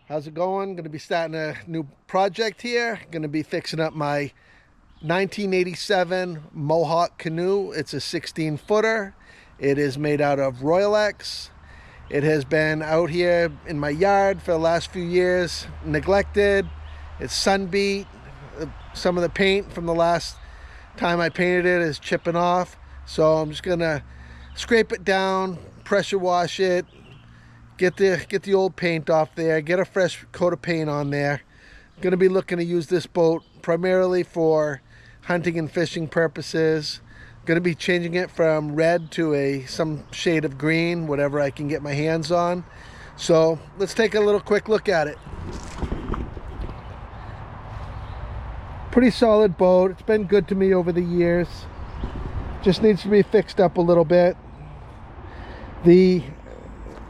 How's it going? Going to be starting a new project here. Going to be fixing up my 1987 Mohawk canoe. It's a 16-footer. It is made out of Royalex. It has been out here in my yard for the last few years, neglected. It's sunbeat. Some of the paint from the last time I painted it is chipping off. So I'm just going to scrape it down, pressure wash it, get the old paint off there, get a fresh coat of paint on there. I'm going to be looking to use this boat primarily for hunting and fishing purposes. Going to be changing it from red to some shade of green, whatever I can get my hands on. So let's take a little quick look at it. Pretty solid boat. It's been good to me over the years. Just needs to be fixed up a little bit. The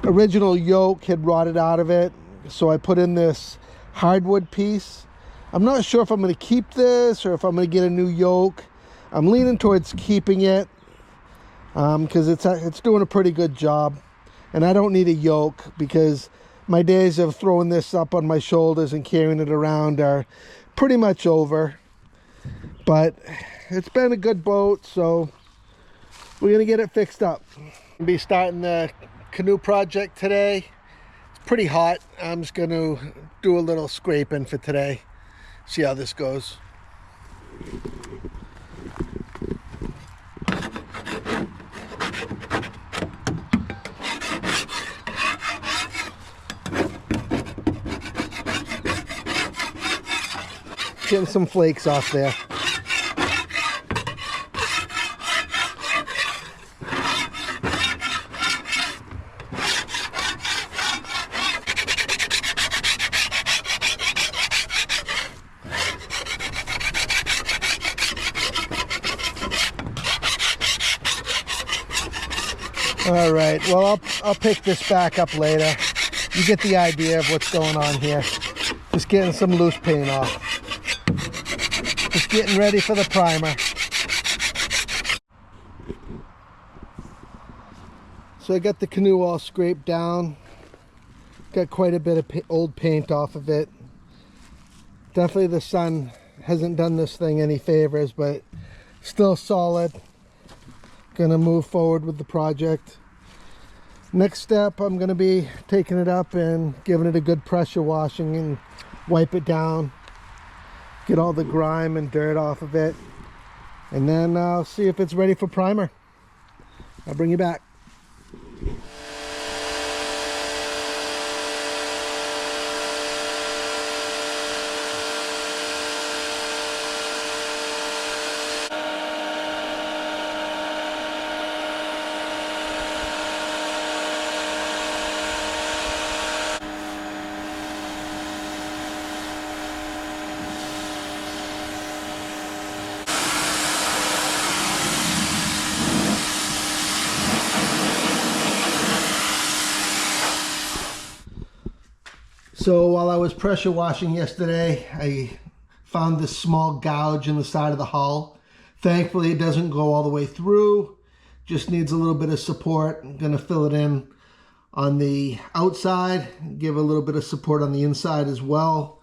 original yoke had rotted out of it, so I put in this hardwood piece. I'm not sure if I'm going to keep this or if I'm going to get a new yoke. I'm leaning towards keeping it because it's doing a pretty good job, and I don't need a yoke because my days of throwing this up on my shoulders and carrying it around are pretty much over. But it's been a good boat, so we're going to get it fixed up. I'll be starting the canoe project today. It's pretty hot. I'm just going to do a little scraping for today. See how this goes. Getting some flakes off there. All right, well, I'll pick this back up later. You get the idea of what's going on here. Just getting some loose paint off. Just getting ready for the primer. So I got the canoe all scraped down. Got quite a bit of old paint off of it. Definitely the sun hasn't done this thing any favors, but still solid. Gonna move forward with the project. Next step, I'm gonna be taking it up and giving it a good pressure washing and wipe it down, get all the grime and dirt off of it, and then I'll see if it's ready for primer. I'll bring you back. So while I was pressure washing yesterday, I found this small gouge in the side of the hull. Thankfully, it doesn't go all the way through. Just needs a little bit of support. I'm going to fill it in on the outside, give a little bit of support on the inside as well.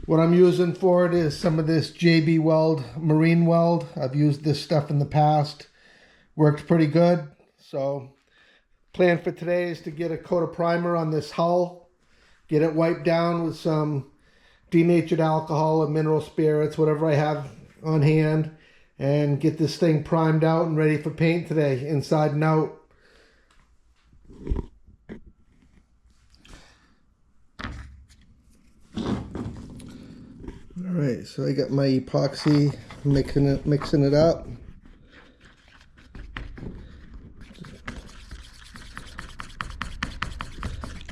What I'm using for it is some of this JB Weld marine weld. I've used this stuff in the past. Worked pretty good. So plan for today is to get a coat of primer on this hull. Get it wiped down with some denatured alcohol or mineral spirits, whatever I have on hand, and get this thing primed out and ready for paint today, inside and out. All right, so I got my epoxy, mixing it up.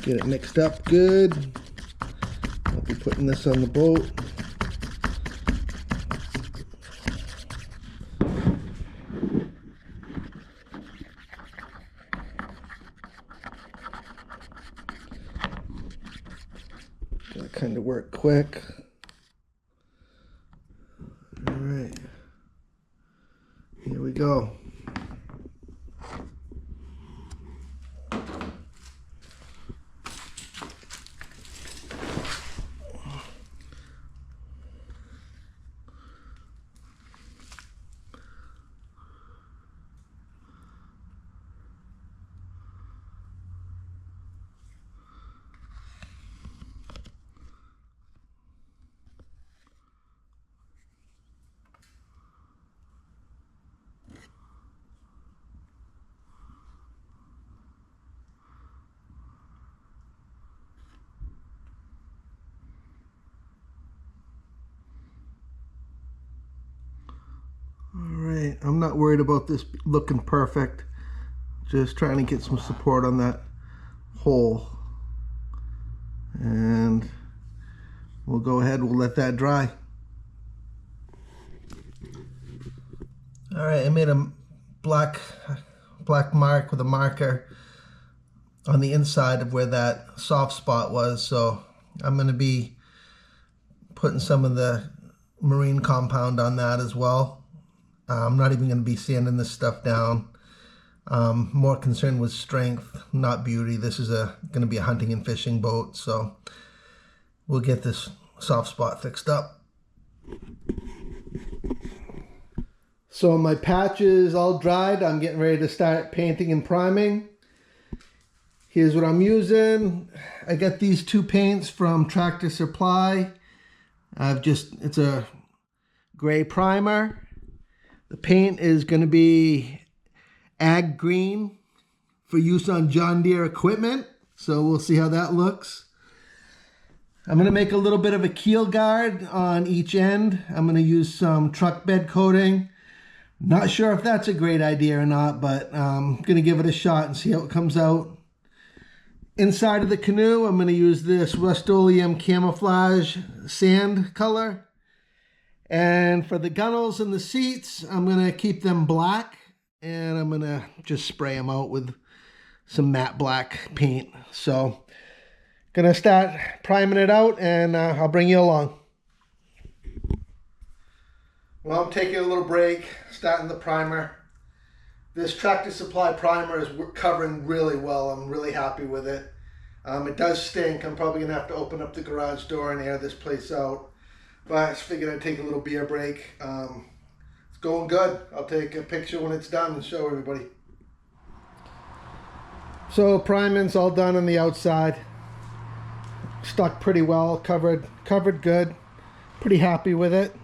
Get it mixed up good. I'll be putting this on the boat. Gotta kind of work quick. All right, here we go. Okay, I'm not worried about this looking perfect. Just trying to get some support on that hole. And we'll go ahead, we'll let that dry. All right, I made a black mark with a marker on the inside of where that soft spot was. So I'm going to be putting some of the marine compound on that as well. I'm not even going to be sanding this stuff down. More concerned with strength, not beauty. This is going to be a hunting and fishing boat, so we'll get this soft spot fixed up. So my patch is all dried. I'm getting ready to start painting and priming. Here's what I'm using. I got these two paints from Tractor Supply. It's a gray primer. The paint is going to be Ag Green for use on John Deere equipment. So we'll see how that looks. I'm going to make a little bit of a keel guard on each end. I'm going to use some truck bed coating. Not sure if that's a great idea or not, but I'm going to give it a shot and see how it comes out. Inside of the canoe, I'm going to use this Rust-Oleum camouflage sand color. And for the gunnels and the seats, I'm going to keep them black. And I'm going to just spray them out with some matte black paint. So, going to start priming it out, and I'll bring you along. Well, I'm taking a little break, starting the primer. This Tractor Supply primer is covering really well. I'm really happy with it. It does stink. I'm probably going to have to open up the garage door and air this place out. But I just figured I'd take a little beer break. It's going good. I'll take a picture when it's done and show everybody. So priming's all done on the outside. Stuck pretty well, covered good. Pretty happy with it.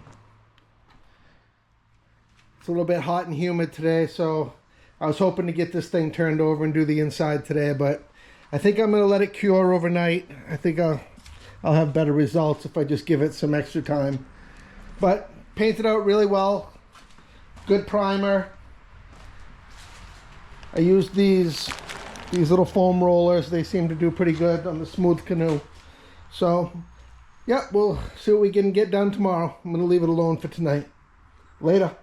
It's a little bit hot and humid today, so I was hoping to get this thing turned over and do the inside today, but I think I'm going to let it cure overnight. I think I'll have better results if I just give it some extra time. But painted out really well. Good primer. I used these little foam rollers. They seem to do pretty good on the smooth canoe. So, yeah, we'll see what we can get done tomorrow. I'm going to leave it alone for tonight. Later.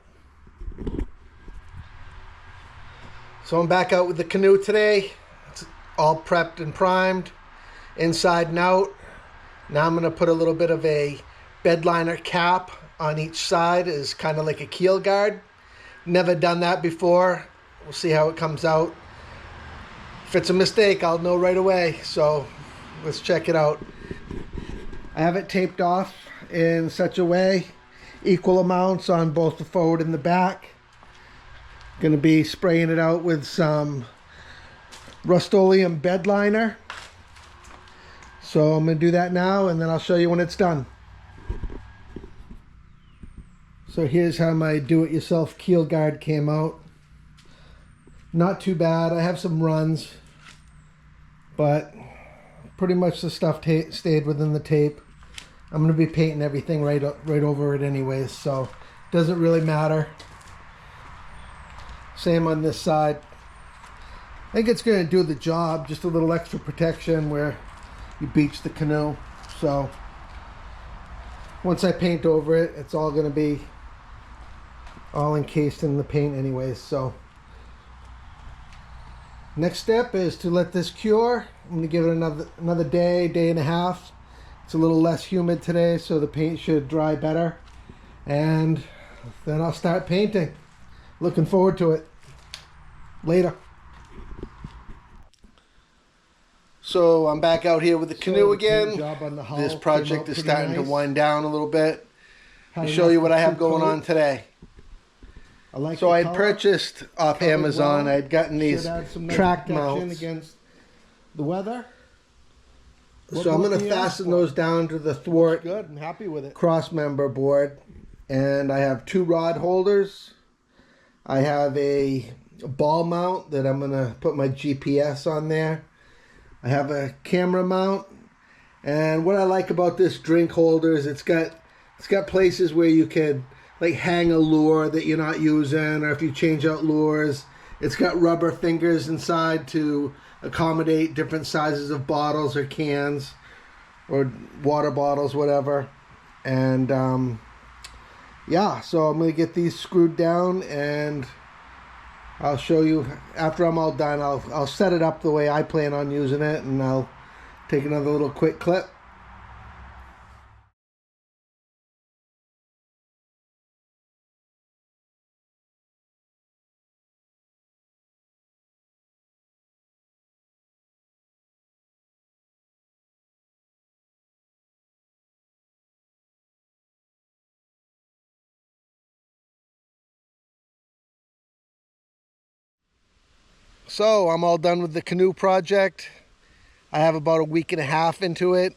So I'm back out with the canoe today. It's all prepped and primed, inside and out. Now I'm going to put a little bit of a bed liner cap on each side as kind of like a keel guard. Never done that before. We'll see how it comes out. If it's a mistake, I'll know right away. So let's check it out. I have it taped off in such a way, equal amounts on both the forward and the back. Going to be spraying it out with some Rust-Oleum bed liner. So I'm going to do that now, and then I'll show you when it's done. So here's how my do-it-yourself keel guard came out. Not too bad. I have some runs, but pretty much the stuff stayed within the tape. I'm going to be painting everything right over it anyways, so it doesn't really matter. Same on this side. I think it's going to do the job, just a little extra protection where you beach the canoe. So once I paint over it, it's all going to be all encased in the paint anyways. So next step is to let this cure. I'm going to give it another day and a half. It's a little less humid today, so the paint should dry better. And then I'll start painting. Looking forward to it. Later. So I'm back out here with the canoe again. This project is starting to wind down a little bit. I'll show you what I have going on today. So I had purchased off Amazon. I had gotten these track mounts against the weather. So I'm going to fasten those down to the thwart. Good. I'm happy with it. Cross member board, and I have two rod holders. I have a ball mount that I'm going to put my GPS on there. I have a camera mount, and what I like about this drink holder is it's got places where you can like hang a lure that you're not using, or if you change out lures. It's got rubber fingers inside to accommodate different sizes of bottles or cans or water bottles, whatever. And yeah, so I'm going to get these screwed down, and I'll show you after I'm all done. I'll set it up the way I plan on using it, and I'll take another little quick clip. So I'm all done with the canoe project. I have about a week and a half into it.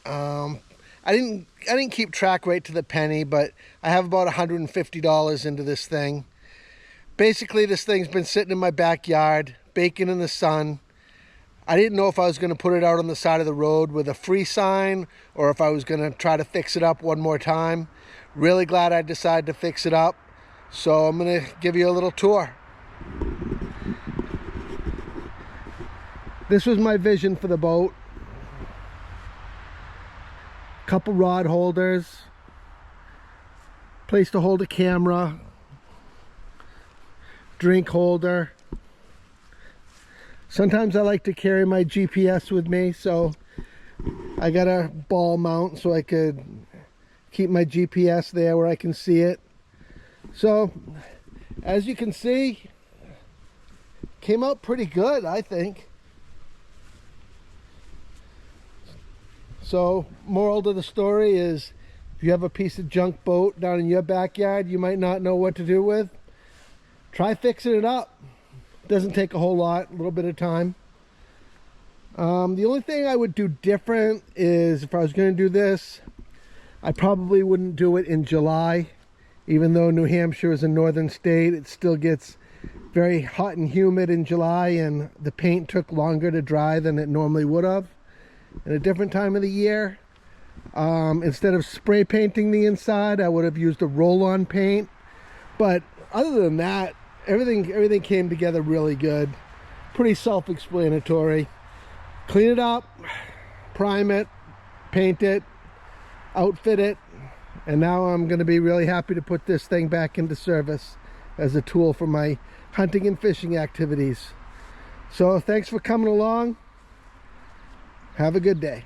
I didn't keep track right to the penny, but I have about $150 into this thing. Basically, this thing's been sitting in my backyard, baking in the sun. I didn't know if I was going to put it out on the side of the road with a free sign, or if I was going to try to fix it up one more time. Really glad I decided to fix it up. So I'm going to give you a little tour. This was my vision for the boat. Couple rod holders, place to hold a camera, drink holder. Sometimes I like to carry my GPS with me, so I got a ball mount so I could keep my GPS there where I can see it. So as you can see, came out pretty good, I think. So moral to the story is, if you have a piece of junk boat down in your backyard you might not know what to do with, try fixing it up. Doesn't take a whole lot, a little bit of time. The only thing I would do different is, if I was going to do this, I probably wouldn't do it in July. Even though New Hampshire is a northern state, it still gets very hot and humid in July, and the paint took longer to dry than it normally would have. In a different time of the year, instead of spray painting the inside, I would have used a roll-on paint. But other than that, everything came together really good. Pretty self-explanatory. Clean it up, prime it, paint it, outfit it, and now I'm going to be really happy to put this thing back into service as a tool for my hunting and fishing activities. So thanks for coming along. Have a good day.